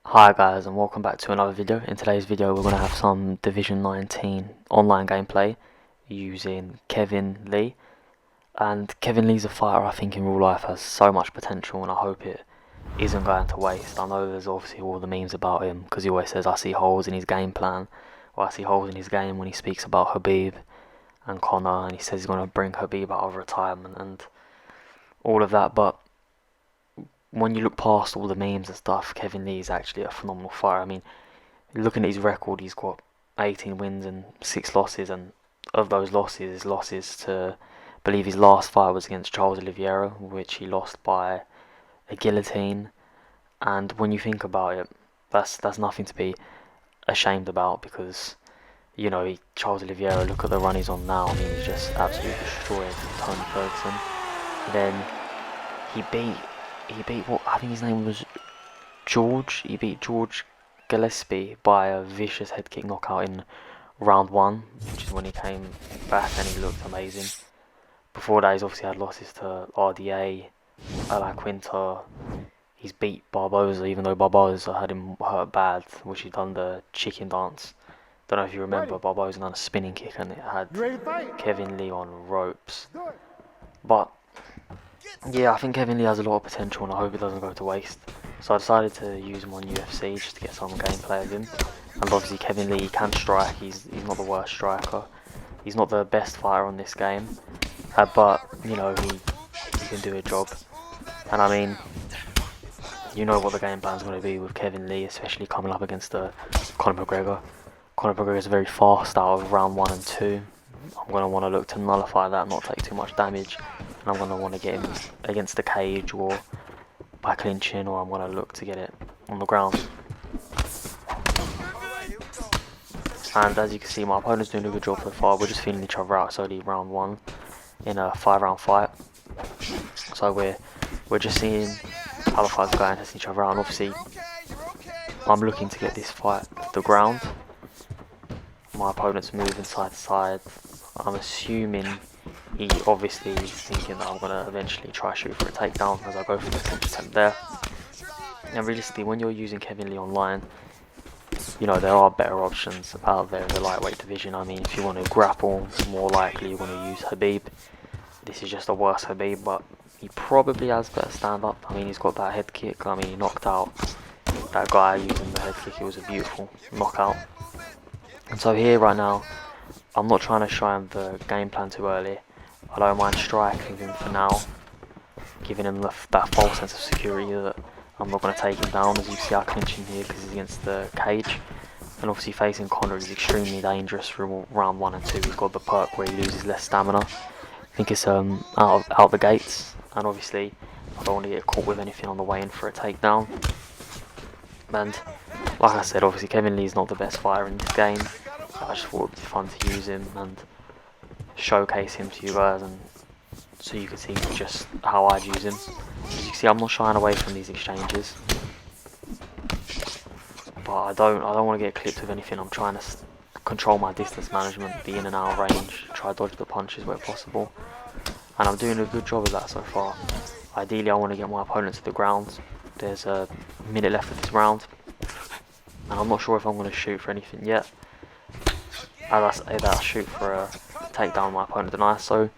Hi guys, and welcome back to another video. In today's video we're going to have some Division 19 online gameplay using Kevin Lee. And Kevin Lee's a fighter I think in real life has so much potential, and I hope it isn't going to waste. I know there's obviously all the memes about him because he always says I see holes in his game plan, or I see holes in his game when he speaks about Khabib and Conor, and he says he's going to bring Khabib out of retirement and all of that. But when you look past all the memes and stuff, Kevin Lee is actually a phenomenal fighter. I mean, looking at his record, he's got 18 wins and 6 losses, and of those losses to, I believe his last fight was against Charles Oliveira, which he lost by a guillotine. And when you think about it, that's nothing to be ashamed about, because Charles Oliveira, look at the run he's on now. I mean, he's just absolutely destroyed Tony Ferguson. Then he beat what I think his name was George. He beat George Gillespie by a vicious head kick knockout in round 1, which is when he came back and he looked amazing. Before that, he's obviously had losses to RDA, La Quinta. He's beat Barboza, even though Barboza had him hurt bad, which he'd done the chicken dance. Don't know if you remember, Barboza done a spinning kick and it had Kevin Lee on ropes. But yeah, I think Kevin Lee has a lot of potential, and I hope it doesn't go to waste. So I decided to use him on UFC just to get some gameplay of him. And obviously Kevin Lee can strike. He's not the worst striker. He's not the best fighter on this game, but he can do a job. And I mean, you know what the game plan's going to be with Kevin Lee, especially coming up against Conor McGregor. Conor McGregor is very fast out of round 1 and 2. I'm going to want to look to nullify that, not take too much damage. And I'm going to want to get him against the cage or by clinching, or I'm going to look to get it on the ground. And as you can see, my opponent's doing a good job so far. We're just feeling each other out. It's only round 1 in a 5-round fight. So we're just seeing how the fight's going, testing each other out. And obviously, I'm looking to get this fight off the ground. My opponent's moving side to side. I'm assuming he obviously is thinking that I'm going to eventually try shoot for a takedown as I go for the clinch attempt there. And realistically, when you're using Kevin Lee online, there are better options out there in the lightweight division. I mean, if you want to grapple, more likely you're going to use Khabib. This is just a worse Khabib, but he probably has better stand-up. I mean, he's got that head kick. I mean, he knocked out that guy using the head kick. It was a beautiful knockout. And so here right now, I'm not trying to show him the game plan too early. I don't mind striking him for now, giving him that false sense of security that I'm not going to take him down. As you see, I clinch him here because he's against the cage. And obviously facing Conor is extremely dangerous through round 1 and 2. He's got the perk where he loses less stamina. I think it's out the gates. And obviously, I don't want to get caught with anything on the way in for a takedown. And like I said, obviously Kevin Lee's not the best fighter in this game. I just thought it would be fun to use him and showcase him to you guys, and so you can see just how I'd use him. As you can see, I'm not shying away from these exchanges, but I don't want to get clipped with anything. I'm trying to control my distance management, be in and out of range, try to dodge the punches where possible, and I'm doing a good job of that so far. Ideally, I want to get my opponent to the ground. There's a minute left of this round, and I'm not sure if I'm going to shoot for anything yet. As I say that, I shoot for a takedown, my opponent denies, so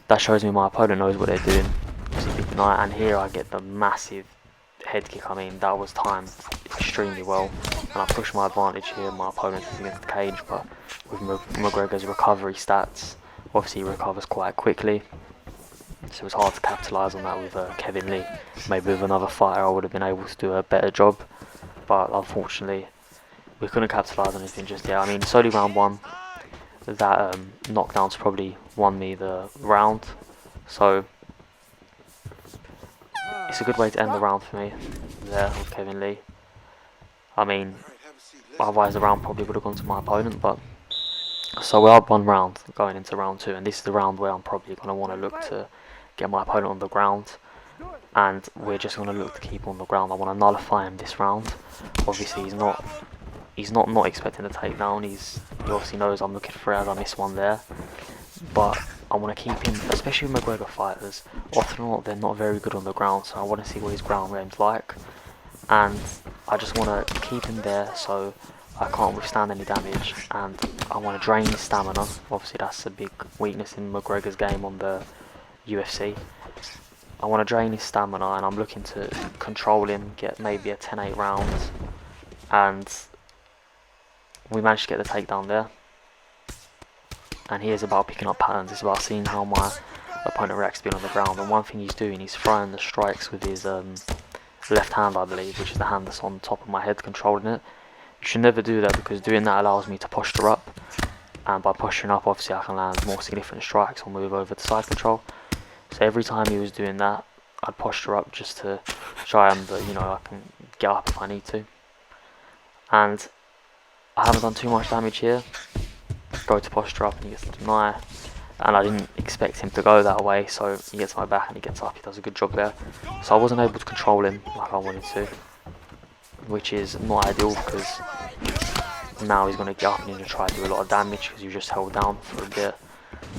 that shows me my opponent knows what they're doing. Obviously big deny, and here I get the massive head kick. I mean, that was timed extremely well, and I push my advantage here. My opponent is against the cage, but with McGregor's recovery stats, obviously he recovers quite quickly, so it was hard to capitalise on that with Kevin Lee. Maybe with another fighter I would have been able to do a better job, but unfortunately we couldn't capitalise on anything just yet. I mean, it's only round 1. That knockdown's probably won me the round, so it's a good way to end the round for me there with Kevin Lee. I mean, otherwise the round probably would have gone to my opponent, but so we're up 1 round going into round 2, and this is the round where I'm probably going to want to look to get my opponent on the ground, and we're just going to look to keep on the ground. I want to nullify him this round. Obviously he's not expecting a takedown. He obviously knows I'm looking for it, as I missed one there. But I want to keep him, especially with McGregor fighters. Often or not, they're not very good on the ground, so I want to see what his ground game's like. And I just want to keep him there so I can't withstand any damage, and I want to drain his stamina. Obviously that's a big weakness in McGregor's game on the UFC. I want to drain his stamina, and I'm looking to control him, get maybe a 10-8 rounds, and we managed to get the takedown there. And here's about picking up patterns. It's about seeing how my opponent reacts to being on the ground. And one thing he's doing, he's throwing the strikes with his left hand, I believe, which is the hand that's on top of my head controlling it. You should never do that, because doing that allows me to posture up, and by posturing up obviously I can land more significant strikes or move over to side control. So every time he was doing that, I'd posture up just to try and, you know, I can get up if I need to. And I haven't done too much damage here. Go to posture up and he gets to deny, and I didn't expect him to go that way, so he gets my back and he gets up. He does a good job there. So I wasn't able to control him like I wanted to, which is not ideal, because now he's going to get up and he's going to try to do a lot of damage because you just held down for a bit.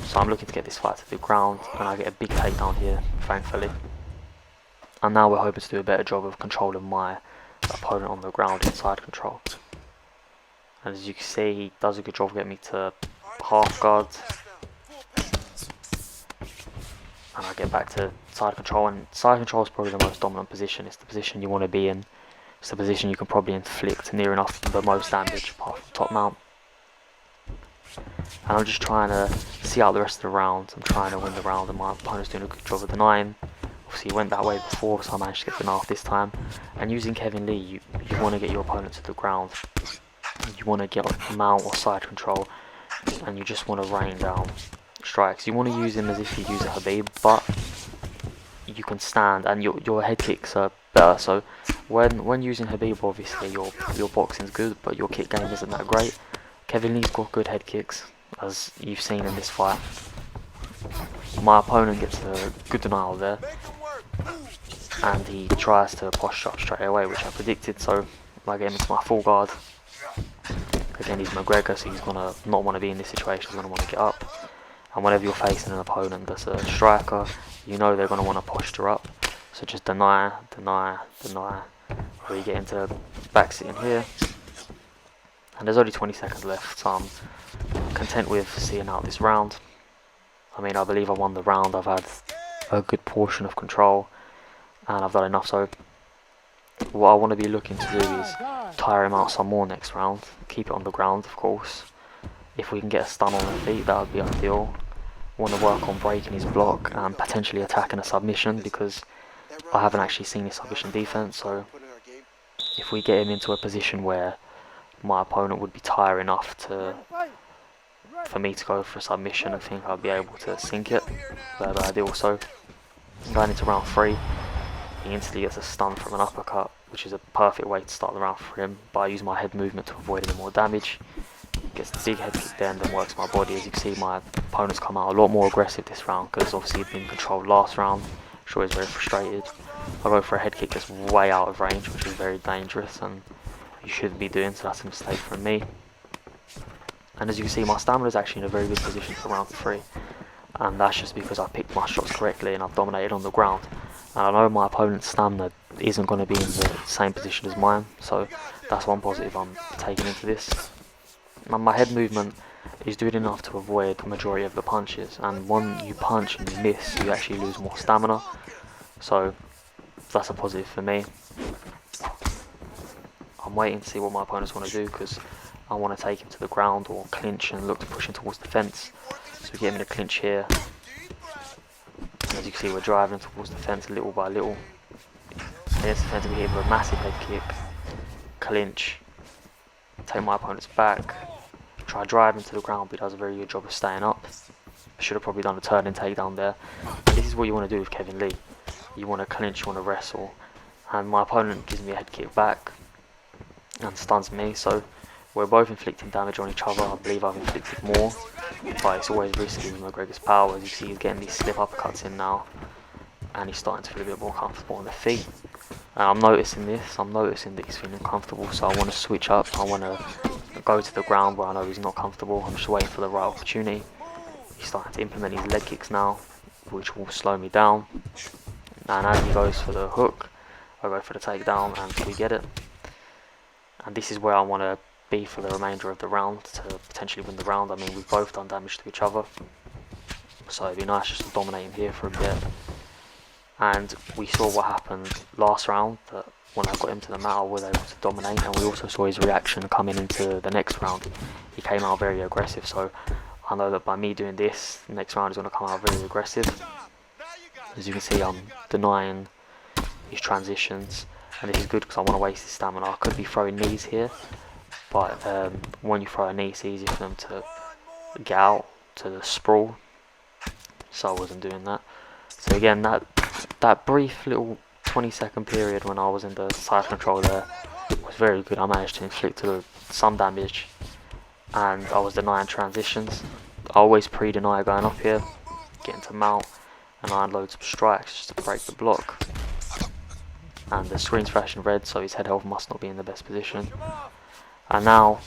So I'm looking to get this fight to the ground, and I get a big takedown here, thankfully. And now we're hoping to do a better job of controlling my opponent on the ground inside control. And as you can see, he does a good job of getting me to half guard. And I get back to side control, and side control is probably the most dominant position. It's the position you want to be in. It's the position you can probably inflict near enough the most damage apart from top mount. And I'm just trying to see out the rest of the round. I'm trying to win the round, and my opponent's doing a good job of denying. Obviously he went that way before, so I managed to get denied this time. And using Kevin Lee, you want to get your opponent to the ground. You want to get mount or side control, and you just want to rain down strikes. You want to use him as if you use a Habib, but you can stand, and your head kicks are better. So when using Habib, obviously your boxing's good, but your kick game isn't that great. Kevin Lee's got good head kicks, as you've seen in this fight. My opponent gets a good denial there, and he tries to posture up straight away, which I predicted, so I get him into my full guard. Again, he's McGregor, so he's going to not want to be in this situation, he's going to want to get up. And whenever you're facing an opponent that's a striker, you know they're going to want to posture up. So just deny, deny, deny, where you get into back sitting here. And there's only 20 seconds left, so I'm content with seeing out this round. I mean, I believe I won the round. I've had a good portion of control, and I've done enough. So what I want to be looking to do is tire him out some more next round, keep it on the ground, of course. If we can get a stun on the feet, that would be ideal. Want to work on breaking his block and potentially attacking a submission, because I haven't actually seen his submission defense. So if we get him into a position where my opponent would be tired enough for me to go for a submission, I think I'll be able to sink it. That would be ideal. So going into round 3, he instantly gets a stun from an uppercut, which is a perfect way to start the round for him. But I use my head movement to avoid any more damage. Gets the big head kick there, and then works my body. As you can see, my opponent's come out a lot more aggressive this round, because obviously he'd been controlled last round. I'm sure he's very frustrated. I go for a head kick that's way out of range, which is very dangerous, and you shouldn't be doing, so that's a mistake from me. And as you can see, my stamina is actually in a very good position for round 3, and that's just because I picked my shots correctly and I've dominated on the ground. And I know my opponent's stamina isn't going to be in the same position as mine, so that's one positive I'm taking into this. And my head movement is doing enough to avoid the majority of the punches, and when you punch and you miss, you actually lose more stamina, so that's a positive for me. I'm waiting to see what my opponents want to do, because I want to take him to the ground or clinch and look to push him towards the fence. So we get him in a clinch here. And as you can see, we're driving towards the fence little by little. Against the fence, we hit him with a massive head kick, clinch, take my opponent's back, try driving to the ground, but he does a very good job of staying up. Should have probably done a turn and takedown there. This is what you want to do with Kevin Lee. You want to clinch, you want to wrestle. And my opponent gives me a head kick back and stuns me, so we're both inflicting damage on each other. I believe I've inflicted more, but it's always risky with McGregor's power. As you see, he's getting these slip uppercuts in now, and he's starting to feel a bit more comfortable on the feet. And I'm noticing that he's feeling comfortable, so I want to switch up. I want to go to the ground where I know he's not comfortable. I'm just waiting for the right opportunity. He's starting to implement his leg kicks now, which will slow me down. And as he goes for the hook, I go for the takedown, and we get it. and this is where I want to be for the remainder of the round to potentially win the round. I mean, we've both done damage to each other, so it'd be nice just to dominate him here for a bit. And we saw what happened last round, that when I got him to the mat I was able to dominate, and we also saw his reaction coming into the next round. He came out very aggressive, so I know that by me doing this, the next round is going to come out very aggressive. As you can see, I'm denying his transitions, and this is good because I want to waste his stamina. I could be throwing knees here, but when you throw a knee, it's easy for them to get out to the sprawl, so I wasn't doing that. So again, that brief little 20-second period when I was in the side control there was very good. I managed to inflict some damage, and I was denying transitions. I always pre-deny going up here, getting to mount, and I unload some strikes just to break the block. And the screen's flashing red, so his head health must not be in the best position. And now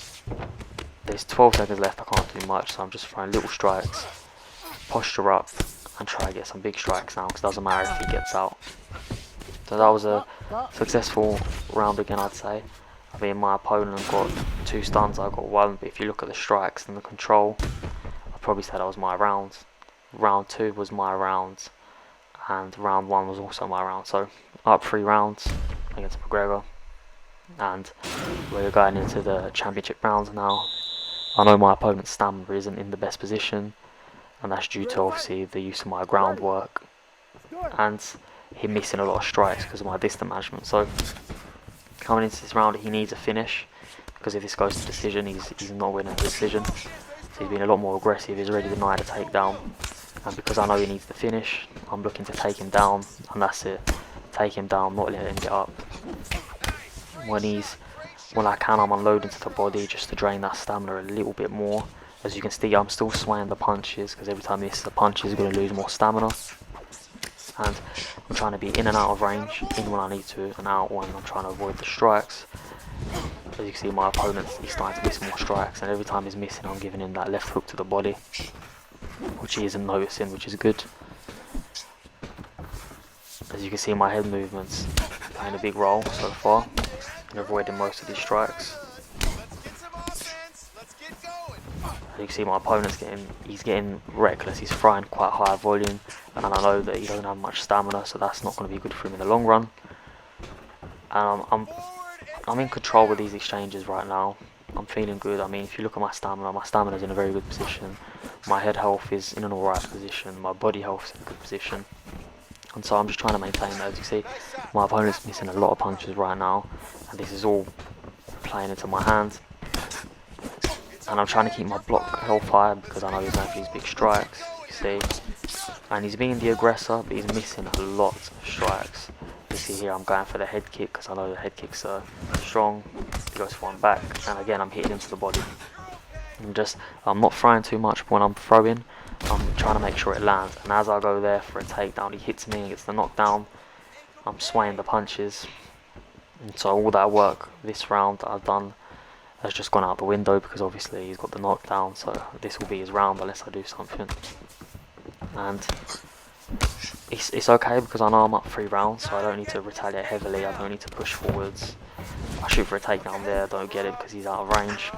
there's 12 seconds left. I can't do much, so I'm just throwing little strikes, posture up, and try to get some big strikes now, because it doesn't matter if he gets out. So that was a successful round again, I'd say. I mean, my opponent got 2 stuns, I got 1, but if you look at the strikes and the control, I'd probably say that was my round. Round 2 was my round, and round 1 was also my round. So up 3 rounds against McGregor, and we're going into the championship rounds now. I know my opponent's stamina isn't in the best position, and that's due to obviously the use of my groundwork and him missing a lot of strikes because of my distance management. So coming into this round, he needs a finish, because if this goes to decision, he's not winning the decision. So he's been a lot more aggressive. He's already denied a takedown, and because I know he needs the finish, I'm looking to take him down, and that's it. Take him down, not let him get up. When I can, I'm unloading to the body just to drain that stamina a little bit more. As you can see, I'm still swaying the punches, because every time he misses the punches, he's going to lose more stamina. And I'm trying to be in and out of range, in when I need to, and out when I'm trying to avoid the strikes. As you can see, my opponent, he's starting to miss more strikes, and every time he's missing, I'm giving him that left hook to the body, which he isn't noticing, which is good. As you can see, my head movements playing a big role so far in avoiding most of these strikes. As you can see, my opponent's getting reckless. He's throwing quite high volume, and I know that he doesn't have much stamina, so that's not going to be good for him in the long run. And I'm in control with these exchanges right now. I'm feeling good. I mean, if you look at my stamina's in a very good position. My head health is in an alright position. My body health is in a good position. And so I'm just trying to maintain that. As you see, my opponent's missing a lot of punches right now, and this is all playing into my hand. And I'm trying to keep my block health high, because I know he's going for these big strikes, you see. And he's being the aggressor, but he's missing a lot of strikes. You see here, I'm going for the head kick, because I know the head kicks are strong. He goes for one back, and again, I'm hitting him to the body. I'm not throwing too much, but when I'm throwing, I'm trying to make sure it lands. And as I go there for a takedown, he hits me and gets the knockdown. I'm swaying the punches. And so all that work this round that I've done has just gone out the window, because obviously he's got the knockdown, so this will be his round unless I do something. And it's okay, because I know I'm up 3 rounds, so I don't need to retaliate heavily. I don't need to push forwards. I shoot for a takedown there, don't get it because he's out of range.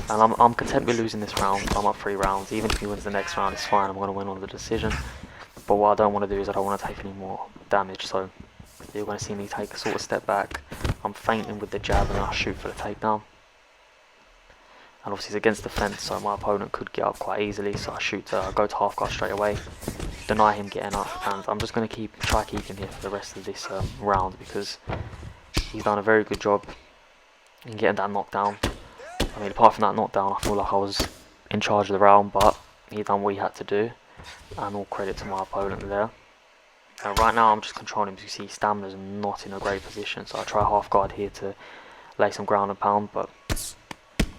And I'm content with losing this round. I'm up 3 rounds. Even if he wins the next round, it's fine. I'm going to win on the decision. But what I don't want to do is I don't want to take any more damage, so you're going to see me take a sort of step back. I'm feinting with the jab, and I shoot for the takedown. And obviously it's against the fence, so my opponent could get up quite easily. So I go to half guard straight away, deny him getting up, and I'm just going to try keep him here for the rest of this round, because he's done a very good job in getting that knockdown. I mean, apart from that knockdown, I feel like I was in charge of the round, but he done what he had to do, and all credit to my opponent there. Right now I'm just controlling him. As you see, stamina's not in a great position, so I try half guard here to lay some ground and pound, but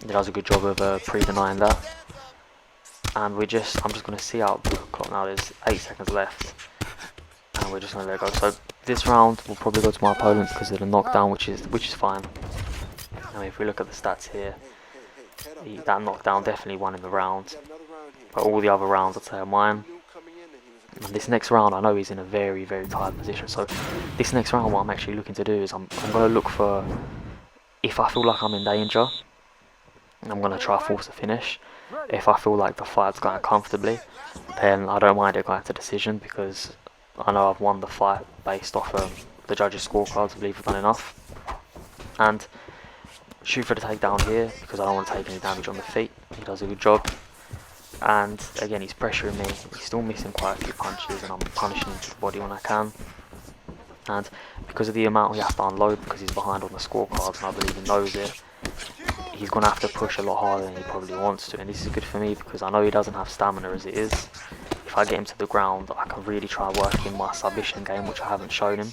he does a good job of pre-denying that. And I'm just going to see out the clock now. There's 8 seconds left, and we're just going to let it go. So this round will probably go to my opponent because of the knockdown, which is fine. I mean, if we look at the stats here, that knockdown definitely won in the round, but all the other rounds I'd say are mine. And this next round, I know he's in a very, very tight position. So this next round, what I'm actually looking to do is I'm going to look for if I feel like I'm in danger, I'm going to try force a finish. If I feel like the fight's going comfortably, then I don't mind it going to decision, because I know I've won the fight based off the judges' scorecards. I believe I've done enough. And shoot for the takedown here, because I don't want to take any damage on the feet. He does a good job. And again, he's pressuring me. He's still missing quite a few punches, and I'm punishing him to the body when I can. And because of the amount he has to unload, because he's behind on the scorecards, and I believe he knows it, he's going to have to push a lot harder than he probably wants to. And this is good for me, because I know he doesn't have stamina as it is. If I get him to the ground, I can really try working my submission game, which I haven't shown him,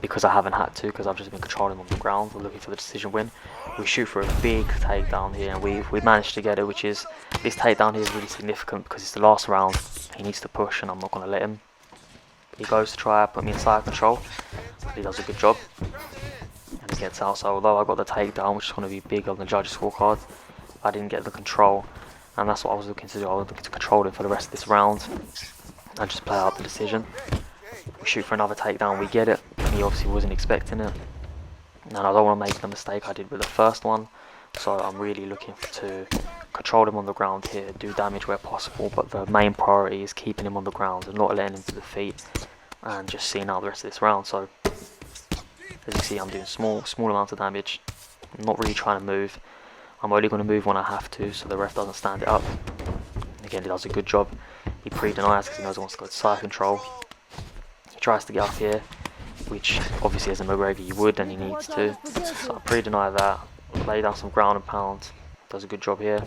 because I haven't had to, because I've just been controlling him on the ground, looking for the decision win. We shoot for a big takedown here, and we managed to get it, which is, this takedown here is really significant, because it's the last round. He needs to push, and I'm not going to let him. He goes to try to put me in side control. He does a good job, and he gets out. So although I got the takedown, which is going to be big on the judges' scorecard, I didn't get the control, and that's what I was looking to do. I was looking to control him for the rest of this round and just play out the decision. We shoot for another takedown, we get it. He obviously wasn't expecting it, and I don't want to make the mistake I did with the first one. So I'm really looking to control him on the ground here, do damage where possible, but the main priority is keeping him on the ground and not letting him to the feet, and just seeing out the rest of this round. So as you see, I'm doing small amounts of damage. I'm not really trying to move. I'm only going to move when I have to, so the ref doesn't stand it up. Again, he does a good job. He pre-denies because he knows he wants to go to side control. He tries to get up here, which obviously as a McGregor you would, and he needs to. So I pre-deny that, lay down some ground and pound. Does a good job here.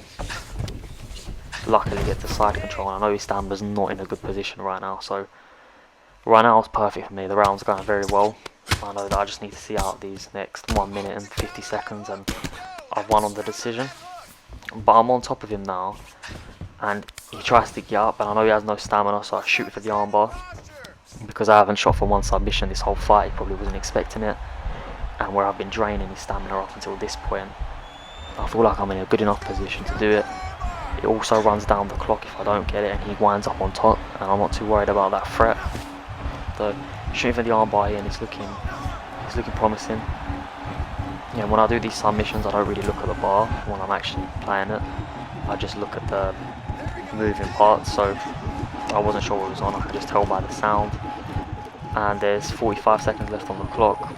Luckily gets the side control, and I know his stamina's not in a good position right now, so right now it's perfect for me. The round's going very well. I know that I just need to see out these next 1 minute and 50 seconds, and I've won on the decision. But I'm on top of him now, and he tries to get up, and I know he has no stamina, so I shoot for the armbar. Because I haven't shot for one submission this whole fight, he probably wasn't expecting it, and where I've been draining his stamina up until this point, I feel like I'm in a good enough position to do it. It also runs down the clock if I don't get it, and he winds up on top, and I'm not too worried about that threat. So shooting for the armbar here, and it's looking promising. Yeah, when I do these submissions, I don't really look at the bar when I'm actually playing it. I just look at the moving parts, so I wasn't sure what was on. I could just tell by the sound. And there's 45 seconds left on the clock.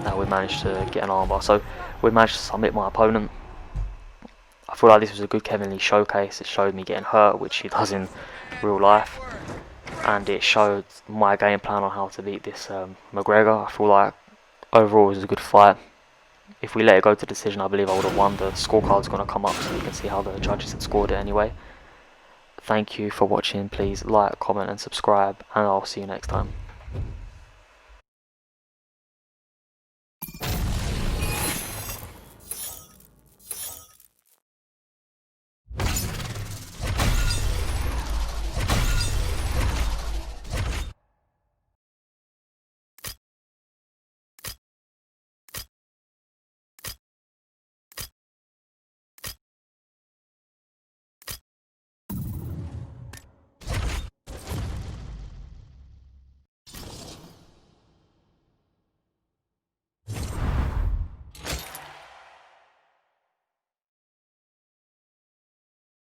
Now we managed to get an armbar, so we managed to submit my opponent. I feel like this was a good Kevin Lee showcase. It showed me getting hurt, which he does in real life, and it showed my game plan on how to beat this McGregor. I feel like overall it was a good fight. If we let it go to decision, I believe I would have won. The scorecard's going to come up, so you can see how the judges had scored it anyway. Thank you for watching. Please like, comment and subscribe, and I'll see you next time.